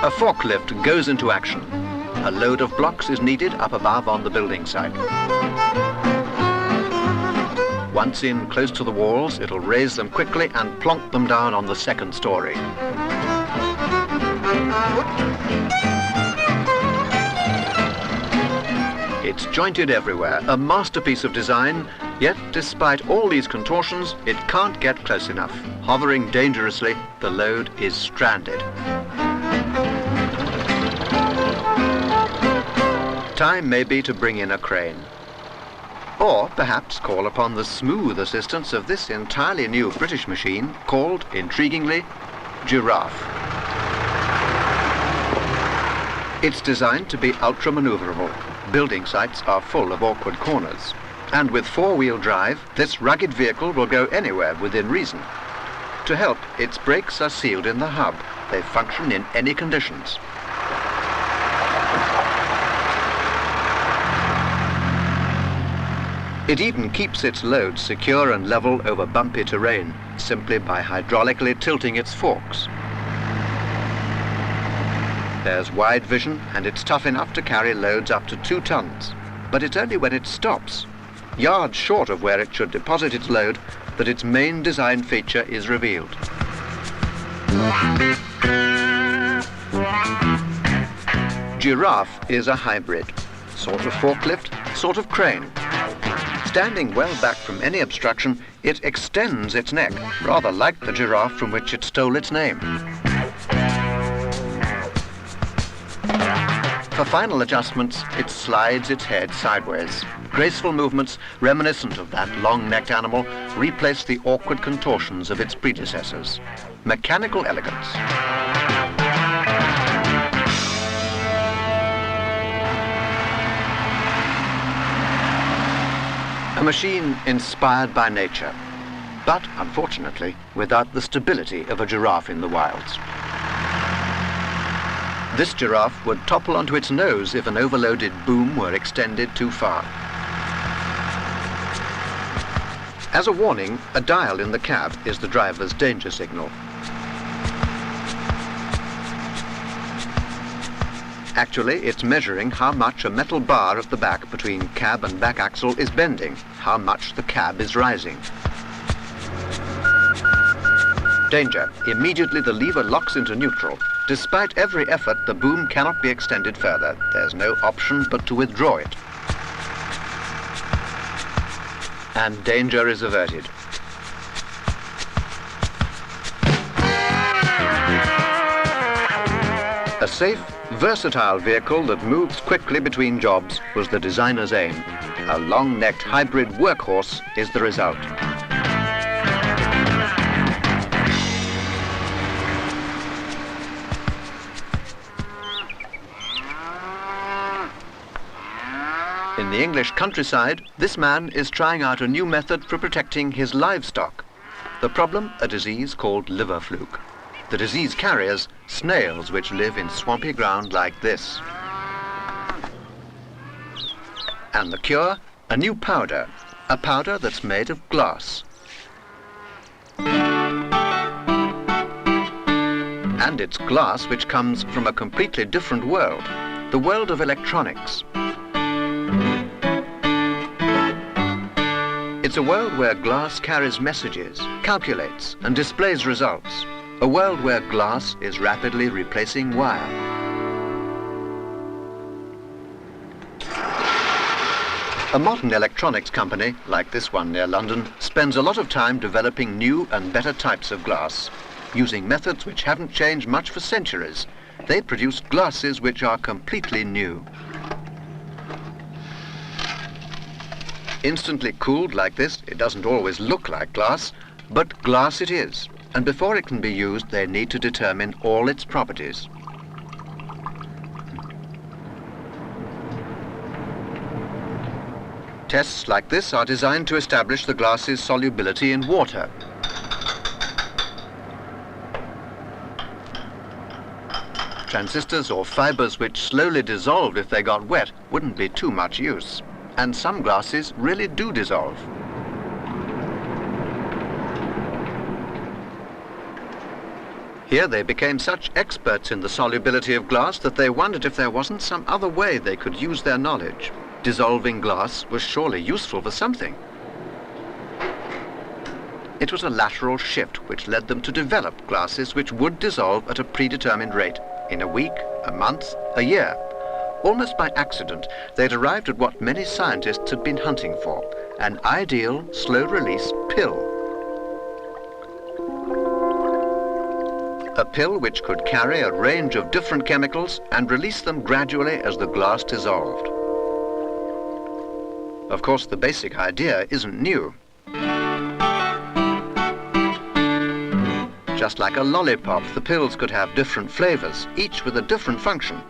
A forklift goes into action. A load of blocks is needed up above on the building site. Once in close to the walls, it'll raise them quickly and plonk them down on the second story. It's jointed everywhere, a masterpiece of design, yet despite all these contortions, it can't get close enough. Hovering dangerously, the load is stranded. Time may be to bring in a crane. Or perhaps call upon the smooth assistance of this entirely new British machine called, intriguingly, Giraffe. It's designed to be ultra-maneuverable. Building sites are full of awkward corners. And with four-wheel drive, this rugged vehicle will go anywhere within reason. To help, its brakes are sealed in the hub. They function in any conditions. It even keeps its load secure and level over bumpy terrain, simply by hydraulically tilting its forks. There's wide vision, and it's tough enough to carry loads up to 2 tons. But it's only when it stops, yards short of where it should deposit its load, that its main design feature is revealed. Giraffe is a hybrid, sort of forklift, sort of crane. Standing well back from any obstruction, it extends its neck, rather like the giraffe from which it stole its name. For final adjustments, it slides its head sideways. Graceful movements, reminiscent of that long-necked animal, replace the awkward contortions of its predecessors. Mechanical elegance. A machine inspired by nature, but unfortunately without the stability of a giraffe in the wilds. This giraffe would topple onto its nose if an overloaded boom were extended too far. As a warning, a dial in the cab is the driver's danger signal. Actually, it's measuring how much a metal bar at the back between cab and back axle is bending, how much the cab is rising. Danger. Immediately the lever locks into neutral. Despite every effort, the boom cannot be extended further. There's no option but to withdraw it. And danger is averted. A safe, versatile vehicle that moves quickly between jobs was the designer's aim. A long-necked hybrid workhorse is the result. In the English countryside, this man is trying out a new method for protecting his livestock. The problem, a disease called liver fluke. The disease carriers, snails which live in swampy ground like this. And the cure, a new powder, a powder that's made of glass. And it's glass which comes from a completely different world, the world of electronics. It's a world where glass carries messages, calculates, and displays results. A world where glass is rapidly replacing wire. A modern electronics company, like this one near London, spends a lot of time developing new and better types of glass. Using methods which haven't changed much for centuries, they produce glasses which are completely new. Instantly cooled like this, it doesn't always look like glass, but glass it is. And before it can be used, they need to determine all its properties. Tests like this are designed to establish the glass's solubility in water. Transistors or fibers which slowly dissolve if they got wet wouldn't be too much use. And some glasses really do dissolve. Here they became such experts in the solubility of glass that they wondered if there wasn't some other way they could use their knowledge. Dissolving glass was surely useful for something. It was a lateral shift which led them to develop glasses which would dissolve at a predetermined rate, in a week, a month, a year. Almost by accident, they'd arrived at what many scientists had been hunting for, an ideal slow-release pill. A pill which could carry a range of different chemicals and release them gradually as the glass dissolved. Of course, the basic idea isn't new. Just like a lollipop, the pills could have different flavors, each with a different function.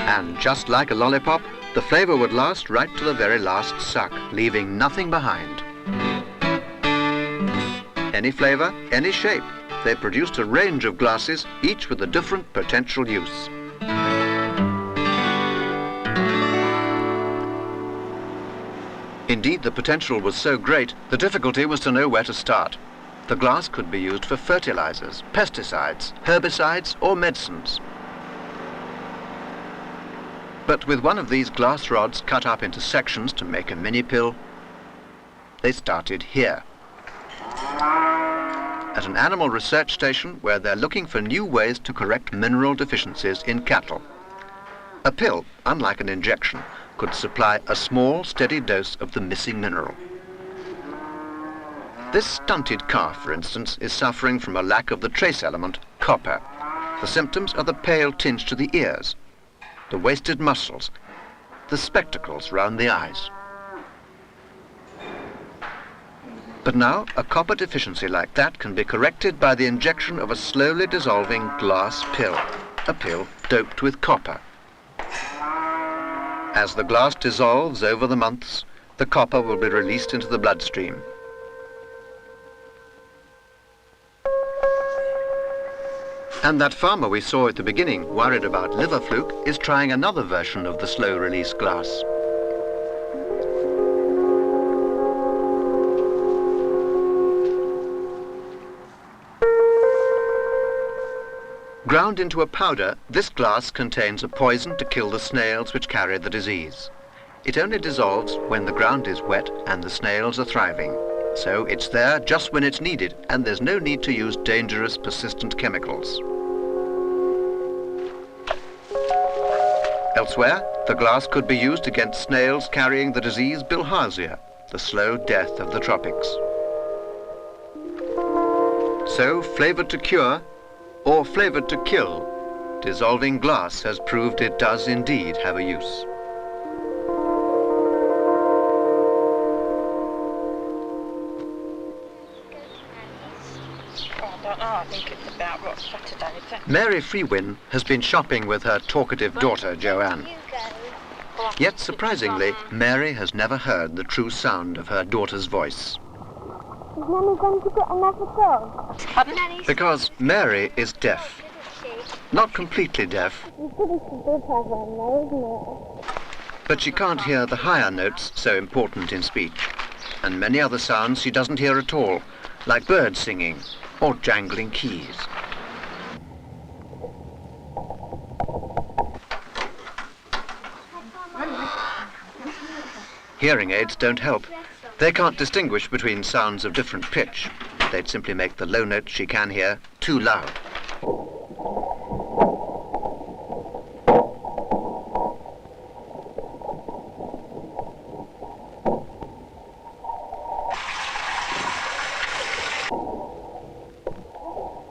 And just like a lollipop, the flavor would last right to the very last suck, leaving nothing behind. Any flavor, any shape. They produced a range of glasses, each with a different potential use. Indeed, the potential was so great, the difficulty was to know where to start. The glass could be used for fertilizers, pesticides, herbicides, or medicines. But with one of these glass rods cut up into sections to make a mini pill, they started here, at an animal research station where they're looking for new ways to correct mineral deficiencies in cattle. A pill, unlike an injection, could supply a small, steady dose of the missing mineral. This stunted calf, for instance, is suffering from a lack of the trace element, copper. The symptoms are the pale tinge to the ears, the wasted muscles, the spectacles round the eyes. But now, a copper deficiency like that can be corrected by the injection of a slowly dissolving glass pill, a pill doped with copper. As the glass dissolves over the months, the copper will be released into the bloodstream. And that farmer we saw at the beginning, worried about liver fluke, is trying another version of the slow-release glass. Ground into a powder, this glass contains a poison to kill the snails which carry the disease. It only dissolves when the ground is wet and the snails are thriving. So it's there just when it's needed, and there's no need to use dangerous, persistent chemicals. Elsewhere, the glass could be used against snails carrying the disease bilharzia, the slow death of the tropics. So, flavored to cure, or flavored to kill, dissolving glass has proved it does indeed have a use. I think it's about, what, Saturday, is it? Mary Freewin has been shopping with her talkative daughter, Joanne. Yet, surprisingly, Mary has never heard the true sound of her daughter's voice. Is Nanny going to get another dog? Pardon? Because Mary is deaf. Not completely deaf, You said she did have one though, isn't it? but she can't hear the higher notes so important in speech, and many other sounds she doesn't hear at all, like birds singing or jangling keys. Hearing aids don't help. They can't distinguish between sounds of different pitch. They'd simply make the low notes she can hear too loud.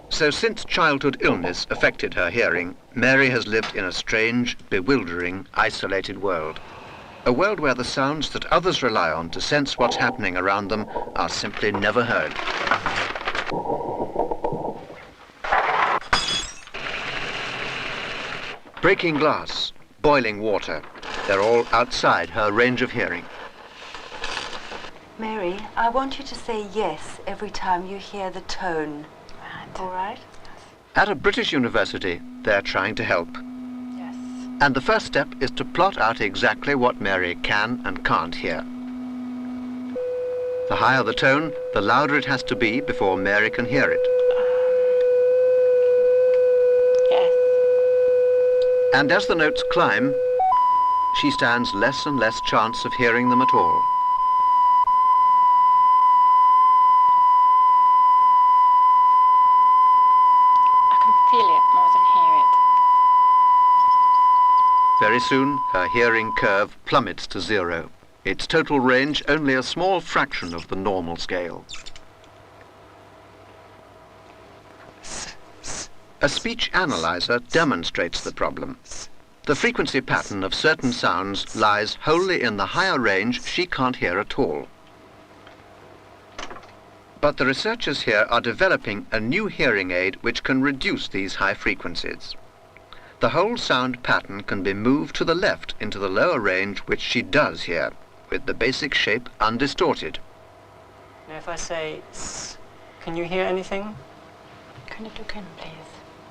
So since childhood illness affected her hearing, Mary has lived in a strange, bewildering, isolated world. A world where the sounds that others rely on to sense what's happening around them are simply never heard. Breaking glass, boiling water, they're all outside her range of hearing. Mary, I want you to say yes every time you hear the tone. Right. All right? At a British university, they're trying to help. Yes. And the first step is to plot out exactly what Mary can and can't hear. The higher the tone, the louder it has to be before Mary can hear it. Yes. And as the notes climb, she stands less and less chance of hearing them at all. I can feel it more than hear it. Very soon, her hearing curve plummets to 0. Its total range only a small fraction of the normal scale. A speech analyzer demonstrates the problem. The frequency pattern of certain sounds lies wholly in the higher range she can't hear at all. But the researchers here are developing a new hearing aid which can reduce these high frequencies. The whole sound pattern can be moved to the left into the lower range which she does hear, with the basic shape undistorted. Now if I say s, can you hear anything? Can you do again, please?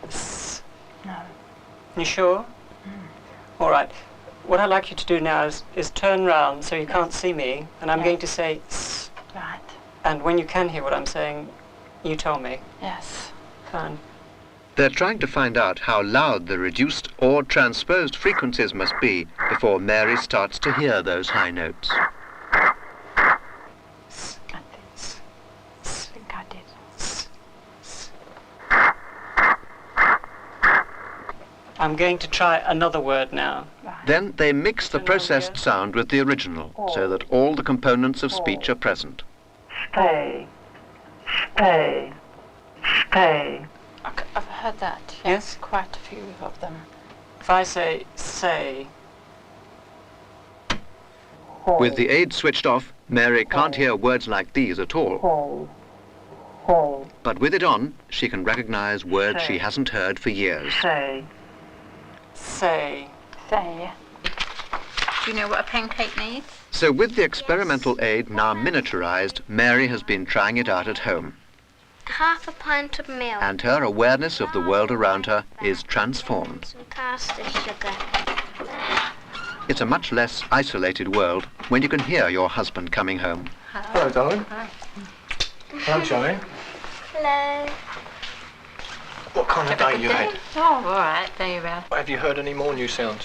S. No. You sure? All right. What I'd like you to do now is turn round so you can't see me, and I'm Yes. going to say s. Right. And when you can hear what I'm saying, you tell me. Yes. Fine. They're trying to find out how loud the reduced or transposed frequencies must be before Mary starts to hear those high notes. S, I think, s, I s, think I did. s, s. I'm going to try another word now. Right. Then they mix the processed sound with the original so that all the components of speech are present. Stay. Stay. Stay. I've heard that. Yes? Quite a few of them. If I say say, With the aid switched off, Mary can't hear words like these at all. But with it on, she can recognize words she hasn't heard for years. say, say. Say. Do you know what a pancake needs? So with the experimental aid now miniaturized, Mary has been trying it out at home. Half a pint of milk. And her awareness of the world around her is transformed. Some caster sugar. It's a much less isolated world when you can hear your husband coming home. Hello, darling. Hello, Johnny. Hello. What kind of day you had? Oh, all right. Very well. Have you heard any more new sounds?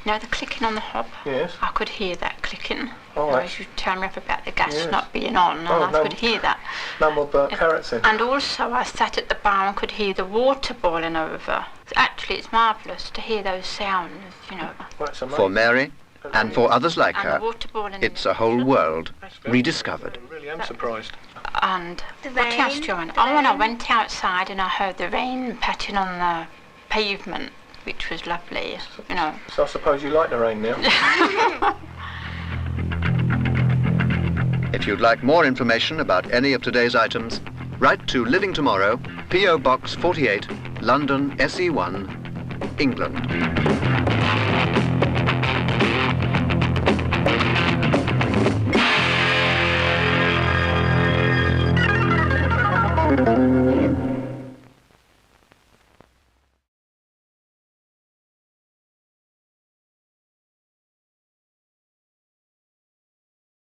No, the clicking on the hob. Yes. I could hear that clicking. All right. As you turned me up about the gas Yes. not being on, and Oh, I no. could hear that. No more burnt carrots then? And also, I sat at the bar and could hear the water boiling over. Actually, it's marvellous to hear those sounds, you know. Well, that's amazing. For Mary, and for others like And her, the water boiling in it's the a whole kettle. world rediscovered. I really am surprised. And The what else rain, do you want? the Oh, and I rain. went went outside and I heard the rain patting on the pavement, which was lovely, you know. So I suppose you like the rain now? If you'd like more information about any of today's items, write to Living Tomorrow, P.O. Box 48, London, SE1, England.